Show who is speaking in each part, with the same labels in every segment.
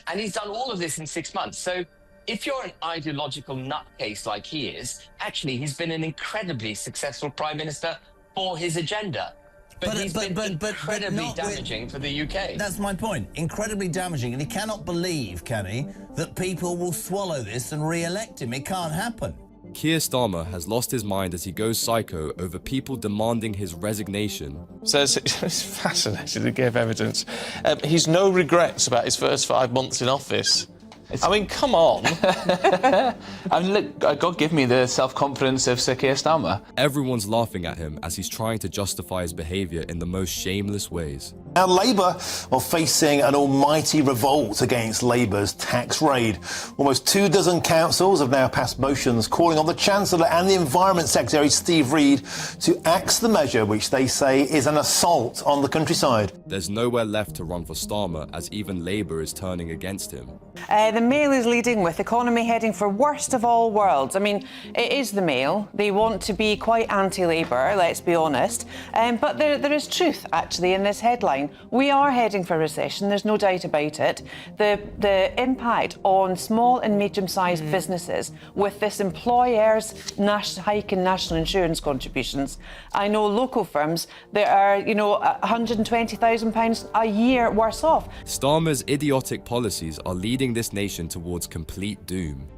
Speaker 1: And he's done all of this in 6 months. So if you're an ideological nutcase like he is, actually, he's been an incredibly successful prime minister for his agenda. But he's been incredibly damaging for the UK.
Speaker 2: That's my point. Incredibly damaging. And he cannot believe, can he, that people will swallow this and re-elect him. It can't happen.
Speaker 3: Keir Starmer has lost his mind as he goes psycho over people demanding his resignation.
Speaker 4: Says it's fascinating to give evidence. He's no regrets about his first 5 months in office. I mean, come on.
Speaker 5: I mean, look, God give me the self-confidence of Sir Keir Starmer.
Speaker 3: Everyone's laughing at him as he's trying to justify his behaviour in the most shameless ways.
Speaker 6: Now, Labour are facing an almighty revolt against Labour's tax raid. Almost 24 councils have now passed motions calling on the Chancellor and the Environment Secretary, Steve Reed, to axe the measure, which they say is an assault on the countryside.
Speaker 3: There's nowhere left to run for Starmer as even Labour is turning against him.
Speaker 7: The Mail is leading with economy heading for worst of all worlds. I mean, it is the Mail. They want to be quite anti-Labour, let's be honest. But there is truth, actually, in this headline. We are heading for recession, there's no doubt about it. The impact on small and medium-sized businesses with this employer's hike in national insurance contributions. I know local firms that are, you know, £120,000 a year worse off.
Speaker 3: Starmer's idiotic policies are leading this nation towards complete doom.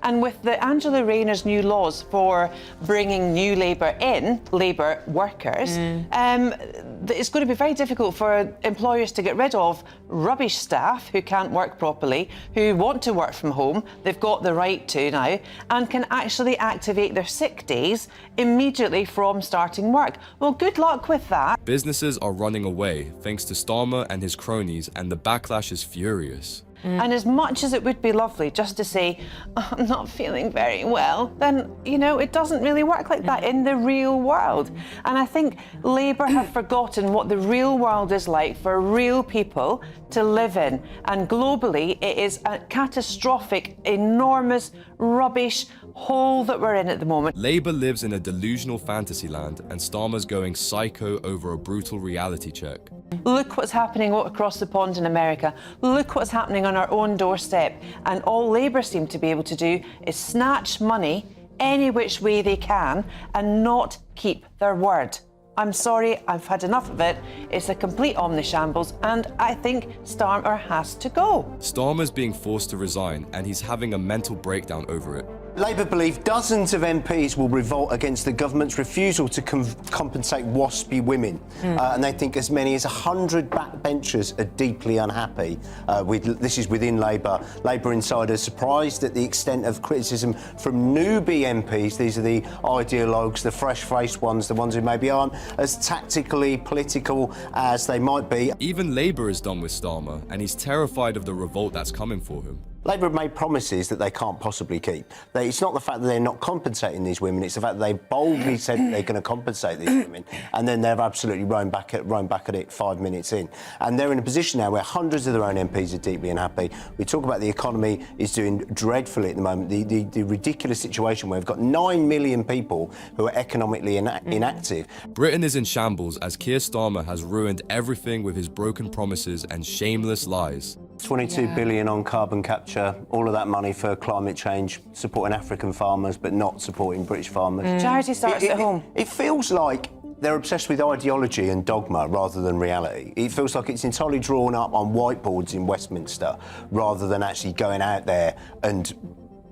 Speaker 7: And with the Angela Rayner's new laws for bringing new Labour in, Labour workers, it's going to be very difficult for employers to get rid of rubbish staff who can't work properly, who want to work from home, they've got the right to now, and can actually activate their sick days immediately from starting work. Well, good luck with that.
Speaker 3: Businesses are running away thanks to Starmer and his cronies, and the backlash is furious.
Speaker 7: And as much as it would be lovely just to say, oh, I'm not feeling very well, then, you know, it doesn't really work like that in the real world. And I think Labour have forgotten what the real world is like for real people to live in. And globally, it is a catastrophic, enormous, rubbish hole that we're in at the moment.
Speaker 3: Labour lives in a delusional fantasy land, and Starmer's going psycho over a brutal reality check.
Speaker 7: Look what's happening across the pond in America. Look what's happening on our own doorstep. And all Labour seem to be able to do is snatch money any which way they can and not keep their word. I'm sorry, I've had enough of it. It's a complete omnishambles, and I think Starmer has to go.
Speaker 3: Starmer's being forced to resign, and he's having a mental breakdown over it.
Speaker 8: Labour believe dozens of MPs will revolt against the government's refusal to compensate waspy women. And they think as many as 100 backbenchers are deeply unhappy. This is within Labour. Labour insiders surprised at the extent of criticism from newbie MPs. These are the ideologues, the fresh-faced ones, the ones who maybe aren't as tactically political as they might be.
Speaker 3: Even Labour is done with Starmer, and he's terrified of the revolt that's coming for him.
Speaker 8: Labour have made promises that they can't possibly keep. It's not the fact that they're not compensating these women, it's the fact that they boldly said they're going to compensate these women, and then they've absolutely rowed back at it 5 minutes in. And they're in a position now where hundreds of their own MPs are deeply unhappy. We talk about the economy is doing dreadfully at the moment, the ridiculous situation where we've got 9 million people who are economically inactive.
Speaker 3: Britain is in shambles as Keir Starmer has ruined everything with his broken promises and shameless lies.
Speaker 8: 22 billion on carbon capture, all of that money for climate change, supporting African farmers but not supporting British farmers.
Speaker 7: Charity starts at home.
Speaker 8: It feels like they're obsessed with ideology and dogma rather than reality. It feels like it's entirely drawn up on whiteboards in Westminster rather than actually going out there and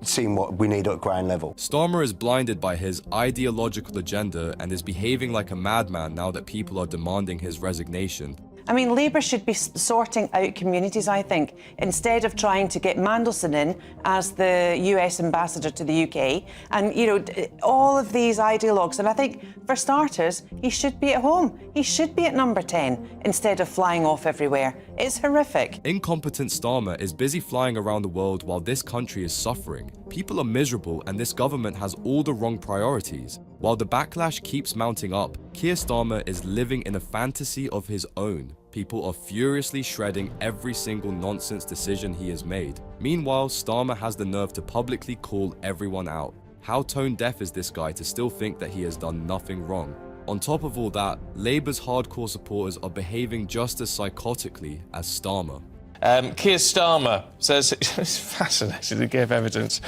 Speaker 8: seeing what we need at ground level.
Speaker 3: Starmer is blinded by his ideological agenda and is behaving like a madman now that people are demanding his resignation.
Speaker 7: I mean, Labour should be sorting out communities, I think, instead of trying to get Mandelson in as the US ambassador to the UK. And, you know, all of these ideologues. And I think, for starters, he should be at home. He should be at number 10 instead of flying off everywhere. It's horrific.
Speaker 3: Incompetent Starmer is busy flying around the world while this country is suffering. People are miserable and this government has all the wrong priorities. While the backlash keeps mounting up, Keir Starmer is living in a fantasy of his own. People are furiously shredding every single nonsense decision he has made. Meanwhile, Starmer has the nerve to publicly call everyone out. How tone deaf is this guy to still think that he has done nothing wrong? On top of all that, Labour's hardcore supporters are behaving just as psychotically as Starmer.
Speaker 4: Keir Starmer says, it's fascinating to give evidence,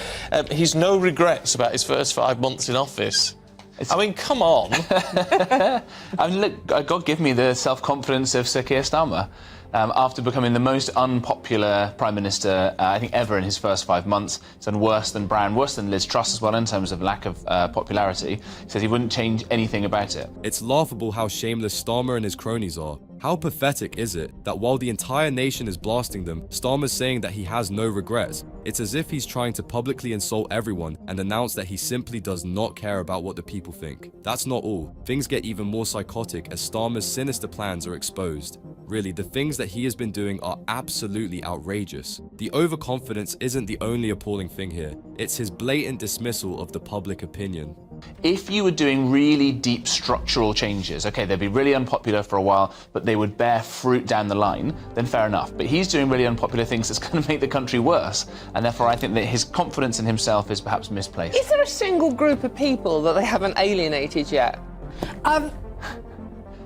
Speaker 4: he's no regrets about his first 5 months in office. I mean, come on.
Speaker 5: I mean, look, God give me the self-confidence of Sir Keir Starmer. After becoming the most unpopular Prime Minister, I think, ever in his first 5 months. He's done worse than Brown, worse than Liz Truss as well in terms of lack of popularity. He says he wouldn't change anything about it.
Speaker 3: It's laughable how shameless Starmer and his cronies are. How pathetic is it that while the entire nation is blasting them, Starmer's saying that he has no regrets? It's as if he's trying to publicly insult everyone and announce that he simply does not care about what the people think. That's not all. Things get even more psychotic as Starmer's sinister plans are exposed. Really, the things that he has been doing are absolutely outrageous. The overconfidence isn't the only appalling thing here. It's his blatant dismissal of the public opinion.
Speaker 5: If you were doing really deep structural changes, okay, they'd be really unpopular for a while, but they would bear fruit down the line, then fair enough. But he's doing really unpopular things that's going to make the country worse. And therefore, I think that his confidence in himself is perhaps misplaced.
Speaker 9: Is there a single group of people that they haven't alienated yet?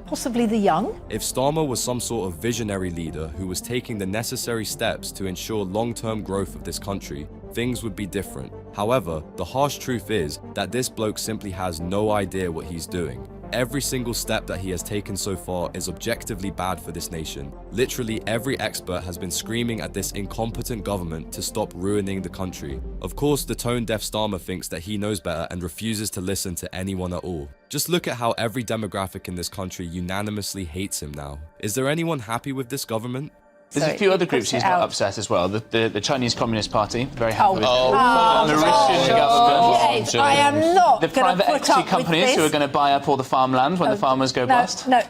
Speaker 10: Possibly the young.
Speaker 3: If Starmer was some sort of visionary leader who was taking the necessary steps to ensure long-term growth of this country, things would be different. However, the harsh truth is that this bloke simply has no idea what he's doing. Every single step that he has taken so far is objectively bad for this nation. Literally every expert has been screaming at this incompetent government to stop ruining the country. Of course, the tone-deaf Starmer thinks that he knows better and refuses to listen to anyone at all. Just look at how every demographic in this country unanimously hates him now. Is there anyone happy with this government?
Speaker 5: There's a few other groups he's not upset as well. The Chinese Communist Party, very happy with
Speaker 10: the
Speaker 5: Mauritian government.
Speaker 10: Yes, I am not
Speaker 5: The
Speaker 10: going to
Speaker 5: private
Speaker 10: put
Speaker 5: equity
Speaker 10: up
Speaker 5: companies
Speaker 10: with
Speaker 5: who are
Speaker 10: this.
Speaker 5: going to buy up all the farmland when the farmers go bust.
Speaker 10: No,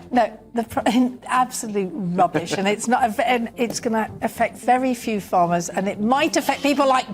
Speaker 10: absolute rubbish, and it's not. And it's going to affect very few farmers, and it might affect people like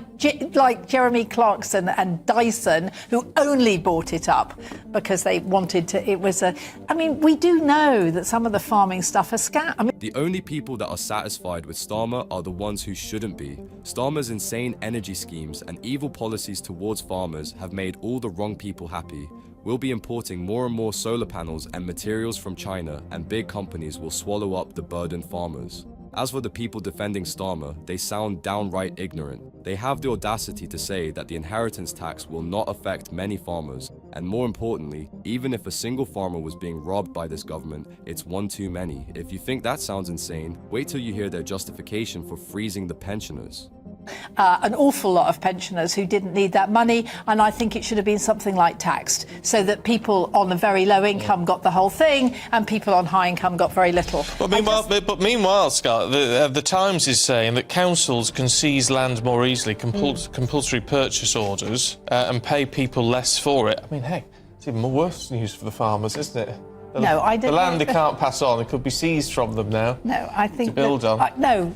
Speaker 10: Jeremy Clarkson and Dyson, who only bought it up because they wanted to. It was a. I mean, we do know that some of the farming stuff are scam. I mean,
Speaker 3: the only people that are satisfied with Starmer are the ones who shouldn't be. Starmer's insane energy schemes and evil policies towards farmers have made all the wrong people happy. We'll be importing more and more solar panels and materials from China, and big companies will swallow up the burdened farmers. As for the people defending Starmer, they sound downright ignorant. They have the audacity to say that the inheritance tax will not affect many farmers, and more importantly, even if a single farmer was being robbed by this government, it's one too many. If you think that sounds insane, wait till you hear their justification for freezing the pensioners.
Speaker 10: An awful lot of pensioners who didn't need that money, and I think it should have been something like taxed, so that people on a very low income got the whole thing, and people on high income got very little.
Speaker 4: But meanwhile, Scott, the Times is saying that councils can seize land more easily, compulsory purchase orders, and pay people less for it. I mean, hey, it's even more worse news for the farmers, isn't it?
Speaker 10: No, I don't.
Speaker 4: The land they can't pass on, it could be seized from them now.
Speaker 10: No, I think
Speaker 4: to build on.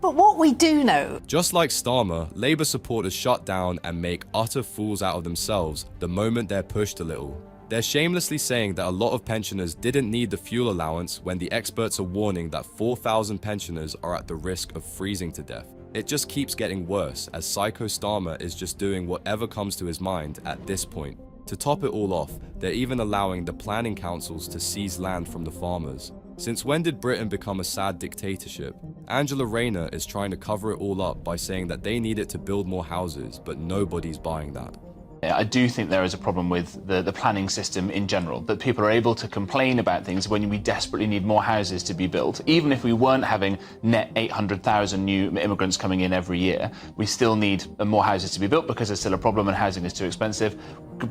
Speaker 10: But what we do know...
Speaker 3: Just like Starmer, Labour supporters shut down and make utter fools out of themselves the moment they're pushed a little. They're shamelessly saying that a lot of pensioners didn't need the fuel allowance when the experts are warning that 4,000 pensioners are at the risk of freezing to death. It just keeps getting worse as Psycho Starmer is just doing whatever comes to his mind at this point. To top it all off, they're even allowing the planning councils to seize land from the farmers. Since when did Britain become a sad dictatorship? Angela Rayner is trying to cover it all up by saying that they need it to build more houses, but nobody's buying that.
Speaker 5: I do think there is a problem with the planning system in general, that people are able to complain about things when we desperately need more houses to be built. Even if we weren't having net 800,000 new immigrants coming in every year, we still need more houses to be built because there's still a problem and housing is too expensive.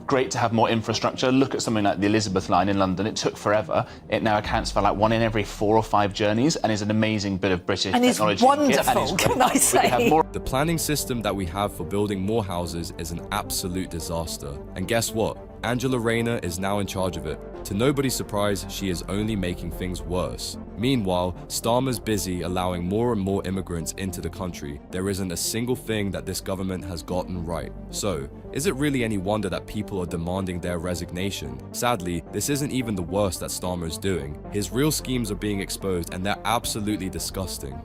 Speaker 5: Great to have more infrastructure. Look at something like the Elizabeth line in London. It took forever. It now accounts for like 1 in every 4 or 5 journeys and is an amazing bit of British technology.
Speaker 10: And it's wonderful, can I say?
Speaker 3: The planning system that we have for building more houses is an absolute disaster. And guess what? Angela Rayner is now in charge of it. To nobody's surprise, she is only making things worse. Meanwhile, Starmer's busy allowing more and more immigrants into the country. There isn't a single thing that this government has gotten right. So, is it really any wonder that people are demanding their resignation? Sadly, this isn't even the worst that Starmer is doing. His real schemes are being exposed and they're absolutely disgusting.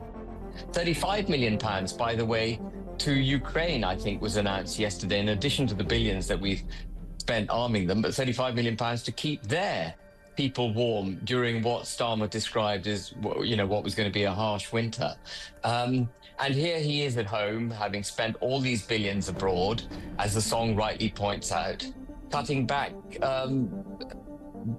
Speaker 1: £35 million, by the way, to Ukraine, I think, was announced yesterday, in addition to the billions that we've spent arming them, but £35 million to keep their people warm during what Starmer described as, you know, what was going to be a harsh winter. And here he is at home, having spent all these billions abroad, as the song rightly points out, cutting back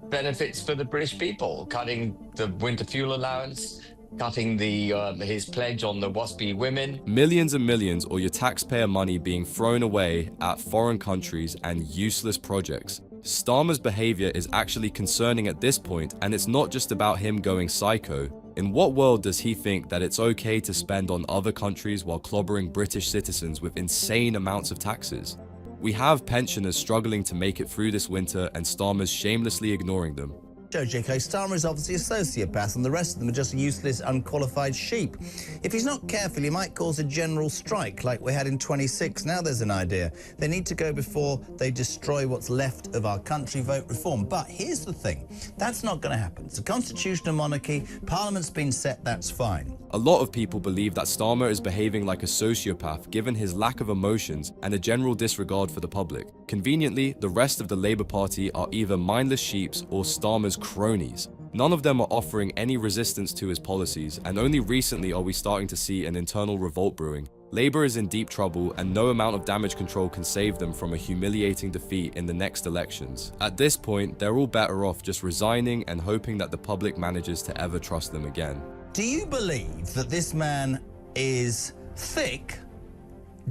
Speaker 1: benefits for the British people, cutting the winter fuel allowance, cutting his pledge on the WASPy women.
Speaker 3: Millions and millions, or your taxpayer money being thrown away at foreign countries and useless projects. Starmer's behavior is actually concerning at this point, and it's not just about him going psycho. In what world does he think that it's okay to spend on other countries while clobbering British citizens with insane amounts of taxes? We have pensioners struggling to make it through this winter, and Starmer's shamelessly ignoring them.
Speaker 2: JK, Starmer is obviously a sociopath and the rest of them are just useless, unqualified sheep. If he's not careful, he might cause a general strike like we had in 26. Now there's an idea. They need to go before they destroy what's left of our country, vote reform. But here's the thing, that's not going to happen. It's a constitutional monarchy, Parliament's been set, that's fine.
Speaker 3: A lot of people believe that Starmer is behaving like a sociopath given his lack of emotions and a general disregard for the public. Conveniently, the rest of the Labour Party are either mindless sheeps or Starmer's cronies. None of them are offering any resistance to his policies, and only recently are we starting to see an internal revolt brewing. Labour is in deep trouble, and no amount of damage control can save them from a humiliating defeat in the next elections. At this point, they're all better off just resigning and hoping that the public manages to ever trust them again.
Speaker 2: Do you believe that this man is thick,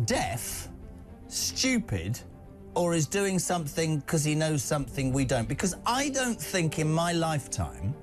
Speaker 2: deaf, stupid, or is doing something because he knows something we don't? Because I don't think in my lifetime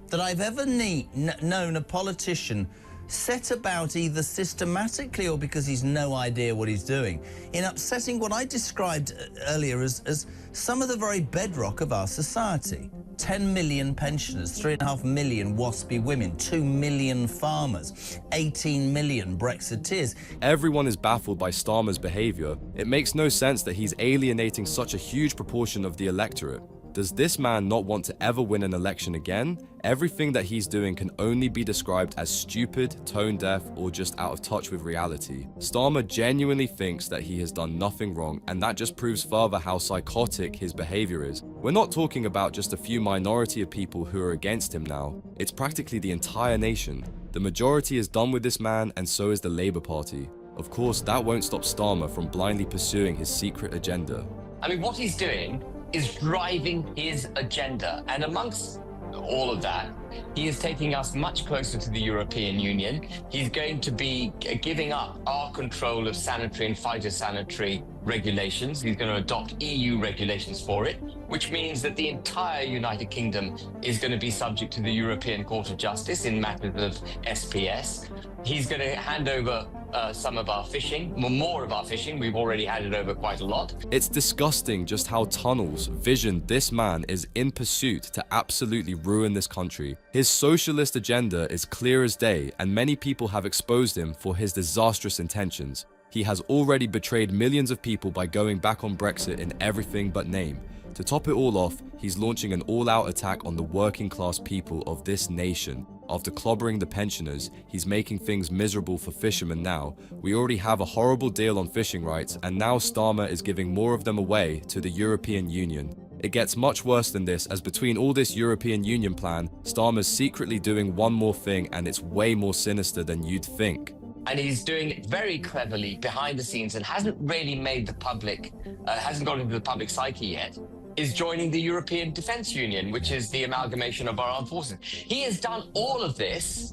Speaker 2: that I've ever known a politician set about either systematically or because he's no idea what he's doing in upsetting what I described earlier as some of the very bedrock of our society. 10 million pensioners, 3.5 million WASPy women, 2 million farmers, 18 million Brexiteers.
Speaker 3: Everyone is baffled by Starmer's behavior. It makes no sense that he's alienating such a huge proportion of the electorate. Does this man not want to ever win an election again? Everything that he's doing can only be described as stupid, tone deaf, or just out of touch with reality. Starmer genuinely thinks that he has done nothing wrong, and that just proves further how psychotic his behavior is. We're not talking about just a few minority of people who are against him now. It's practically the entire nation. The majority is done with this man, and so is the Labour Party. Of course, that won't stop Starmer from blindly pursuing his secret agenda.
Speaker 1: I mean, what he's doing is driving his agenda. And amongst all of that, he is taking us much closer to the European Union. He's going to be giving up our control of sanitary and phytosanitary regulations. He's going to adopt EU regulations for it, which means that the entire United Kingdom is going to be subject to the European Court of Justice in matters of SPS. He's going to hand over some of our fishing, more of our fishing. We've already handed over quite a lot.
Speaker 3: It's disgusting just how Tunnel's vision this man is in pursuit to absolutely ruin this country. His socialist agenda is clear as day, and many people have exposed him for his disastrous intentions. He has already betrayed millions of people by going back on Brexit in everything but name. To top it all off, he's launching an all-out attack on the working class people of this nation. After clobbering the pensioners, he's making things miserable for fishermen now. We already have a horrible deal on fishing rights, and now Starmer is giving more of them away to the European Union. It gets much worse than this, as between all this European Union plan, Starmer's secretly doing one more thing, and it's way more sinister than you'd think.
Speaker 1: And he's doing it very cleverly behind the scenes and hasn't really made the public, hasn't got into the public psyche yet, is joining the European Defence Union, which is the amalgamation of our armed forces. He has done all of this,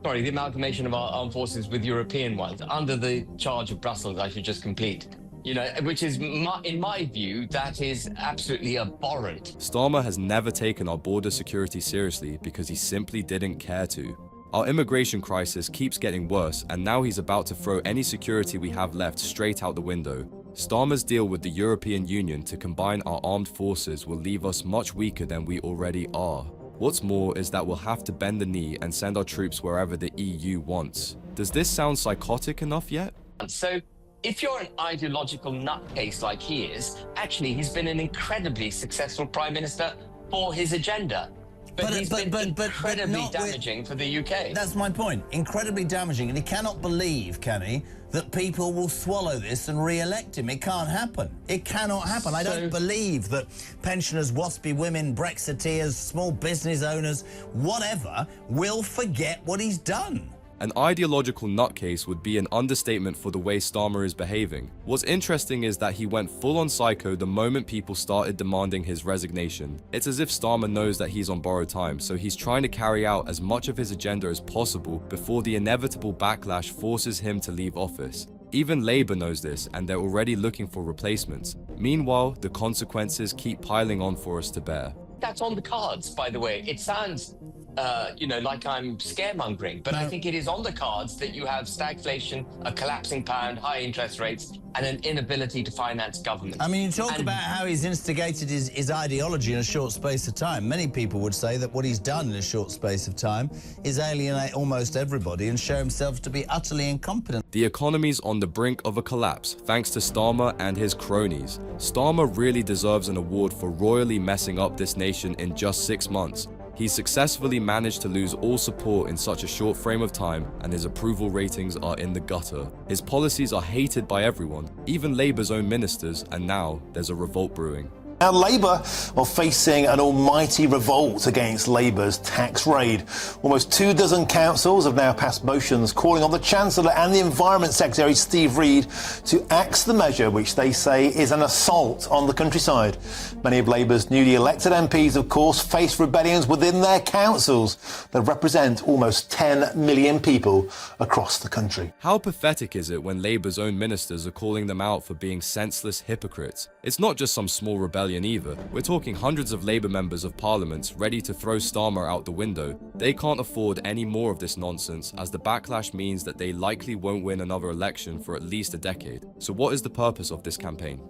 Speaker 1: the amalgamation of our armed forces with European ones, under the charge of Brussels, I should just complete. You know, which is, in my view, that is absolutely abhorrent.
Speaker 3: Starmer has never taken our border security seriously because he simply didn't care to. Our immigration crisis keeps getting worse, and now he's about to throw any security we have left straight out the window. Starmer's deal with the European Union to combine our armed forces will leave us much weaker than we already are. What's more is that we'll have to bend the knee and send our troops wherever the EU wants. Does this sound psychotic enough yet?
Speaker 1: So, if you're an ideological nutcase like he is, actually he's been an incredibly successful Prime Minister for his agenda. But he's been incredibly damaging for the UK.
Speaker 2: That's my point. Incredibly damaging. And he cannot believe, can he, that people will swallow this and re-elect him. It can't happen. It cannot happen. I don't believe that pensioners, waspy women, Brexiteers, small business owners, whatever, will forget what he's done.
Speaker 3: An ideological nutcase would be an understatement for the way Starmer is behaving. What's interesting is that he went full-on psycho the moment people started demanding his resignation. It's as if Starmer knows that he's on borrowed time, so he's trying to carry out as much of his agenda as possible before the inevitable backlash forces him to leave office. Even Labour knows this, and they're already looking for replacements. Meanwhile, the consequences keep piling on for us to bear.
Speaker 1: That's on the cards, by the way. It sounds like I'm scaremongering, but I think it is on the cards that you have stagflation, a collapsing pound, high interest rates, and an inability to finance government.
Speaker 2: I mean, you talk about how he's instigated his ideology in a short space of time. Many people would say that what he's done in a short space of time is alienate almost everybody and show himself to be utterly incompetent.
Speaker 3: The economy's on the brink of a collapse thanks to Starmer and his cronies. Starmer really deserves an award for royally messing up this nation in just 6 months. He's successfully managed to lose all support in such a short frame of time, and his approval ratings are in the gutter. His policies are hated by everyone, even Labour's own ministers, and now there's a revolt brewing.
Speaker 6: Now, Labour are facing an almighty revolt against Labour's tax raid. Almost 24 councils have now passed motions calling on the Chancellor and the Environment Secretary, Steve Reid, to axe the measure, which they say is an assault on the countryside. Many of Labour's newly elected MPs, of course, face rebellions within their councils that represent almost 10 million people across the country.
Speaker 3: How pathetic is it when Labour's own ministers are calling them out for being senseless hypocrites? It's not just some small rebellion either. We're talking hundreds of Labour members of Parliament ready to throw Starmer out the window. They can't afford any more of this nonsense, as the backlash means that they likely won't win another election for at least a decade. So what is the purpose of this campaign?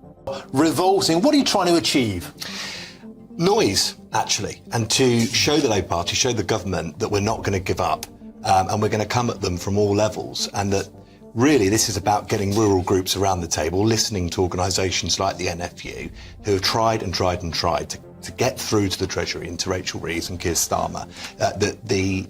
Speaker 6: Revolting. What are you trying to achieve?
Speaker 11: Noise, actually, and to show the Labour Party, show the government that we're not going to give up, and we're going to come at them from all levels, and that really, this is about getting rural groups around the table, listening to organisations like the NFU, who have tried and tried and tried to get through to the Treasury and to Rachel Reeves and Keir Starmer that the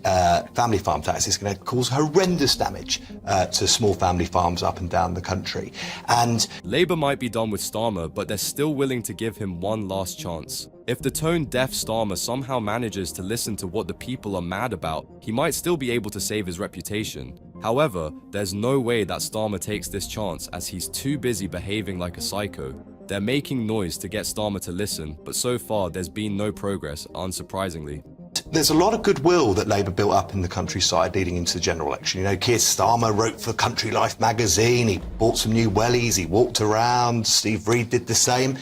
Speaker 11: family farm tax is going to cause horrendous damage to small family farms up and down the country. And
Speaker 3: Labour might be done with Starmer, but they're still willing to give him one last chance. If the tone-deaf Starmer somehow manages to listen to what the people are mad about, he might still be able to save his reputation. However, there's no way that Starmer takes this chance, as he's too busy behaving like a psycho. They're making noise to get Starmer to listen, but so far there's been no progress, unsurprisingly.
Speaker 11: There's a lot of goodwill that Labour built up in the countryside leading into the general election. You know, Keir Starmer wrote for Country Life magazine, he bought some new wellies, he walked around, Steve Reid did the same.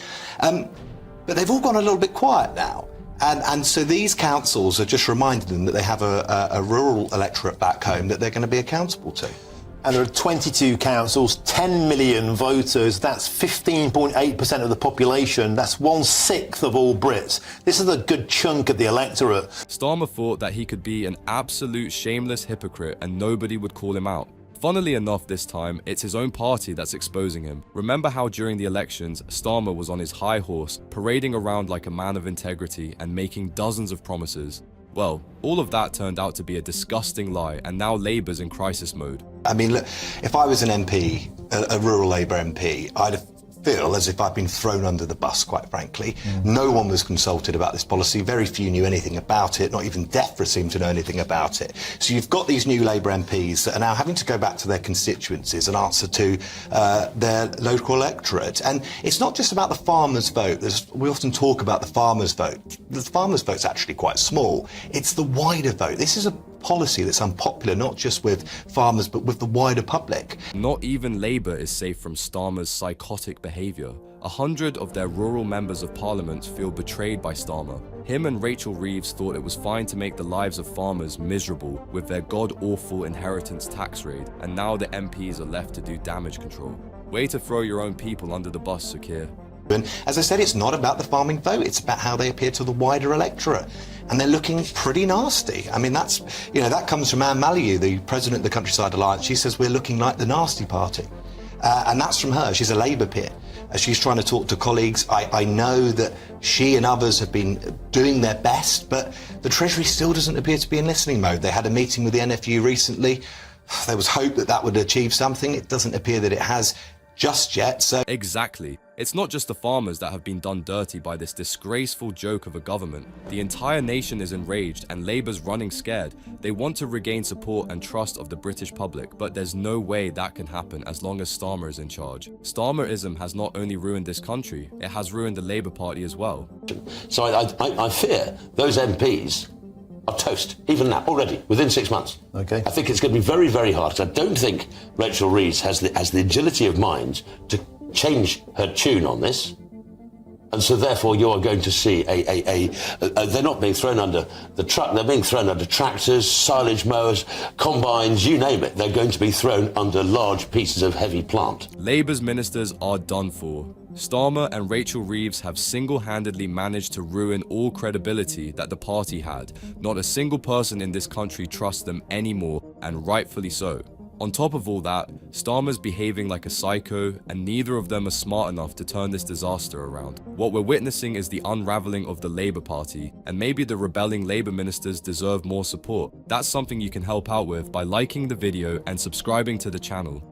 Speaker 11: But they've all gone a little bit quiet now. And so these councils are just reminding them that they have a rural electorate back home that they're going to be accountable to.
Speaker 6: And there are 22 councils, 10 million voters. That's 15.8% of the population. That's 1/6 of all Brits. This is a good chunk of the electorate.
Speaker 3: Starmer thought that he could be an absolute shameless hypocrite and nobody would call him out. Funnily enough, this time, it's his own party that's exposing him. Remember how during the elections, Starmer was on his high horse, parading around like a man of integrity and making dozens of promises? Well, all of that turned out to be a disgusting lie, and now Labour's in crisis mode.
Speaker 11: I mean, look, if I was an MP, a rural Labour MP, I'd feel as if I'd been thrown under the bus, quite frankly. No one was consulted about this policy. Very few knew anything about it. Not even DEFRA seemed to know anything about it. So you've got these new Labour MPs that are now having to go back to their constituencies and answer to their local electorate. And it's not just about the farmers' vote. We often talk about the farmers' vote. The farmers' vote's actually quite small. It's the wider vote. This is a policy that's unpopular, not just with farmers, but with the wider public.
Speaker 3: Not even Labour is safe from Starmer's psychotic behaviour. 100 of their rural members of Parliament feel betrayed by Starmer. Him and Rachel Reeves thought it was fine to make the lives of farmers miserable with their god-awful inheritance tax raid, and now the MPs are left to do damage control. Way to throw your own people under the bus, Sir Keir.
Speaker 11: And as I said, it's not about the farming vote, it's about how they appear to the wider electorate. And they're looking pretty nasty. I mean, that comes from Anne Mallieu, the president of the Countryside Alliance. She says we're looking like the nasty party. And that's from her. She's a Labour peer. She's trying to talk to colleagues. I know that she and others have been doing their best, but the Treasury still doesn't appear to be in listening mode. They had a meeting with the NFU recently. There was hope that that would achieve something. It doesn't appear that it has just yet, so...
Speaker 3: Exactly. It's not just the farmers that have been done dirty by this disgraceful joke of a government. The entire nation is enraged and Labour's running scared. They want to regain support and trust of the British public, but there's no way that can happen as long as Starmer is in charge. Starmerism has not only ruined this country, it has ruined the Labour Party as well.
Speaker 12: So I fear those MPs are toast, even now, already, within 6 months.
Speaker 6: Okay.
Speaker 12: I think it's going to be very, very hard, because I don't think Rachel Reeves has the agility of mind to change her tune on this. And so therefore you are going to see they're not being thrown under the truck, they're being thrown under tractors, silage mowers, combines, you name it. They're going to be thrown under large pieces of heavy plant.
Speaker 3: Labour's ministers are done for. Starmer and Rachel Reeves have single-handedly managed to ruin all credibility that the party had. Not a single person in this country trusts them anymore, and rightfully so. On top of all that, Starmer's behaving like a psycho, and neither of them are smart enough to turn this disaster around. What we're witnessing is the unravelling of the Labour Party, and maybe the rebelling Labour ministers deserve more support. That's something you can help out with by liking the video and subscribing to the channel.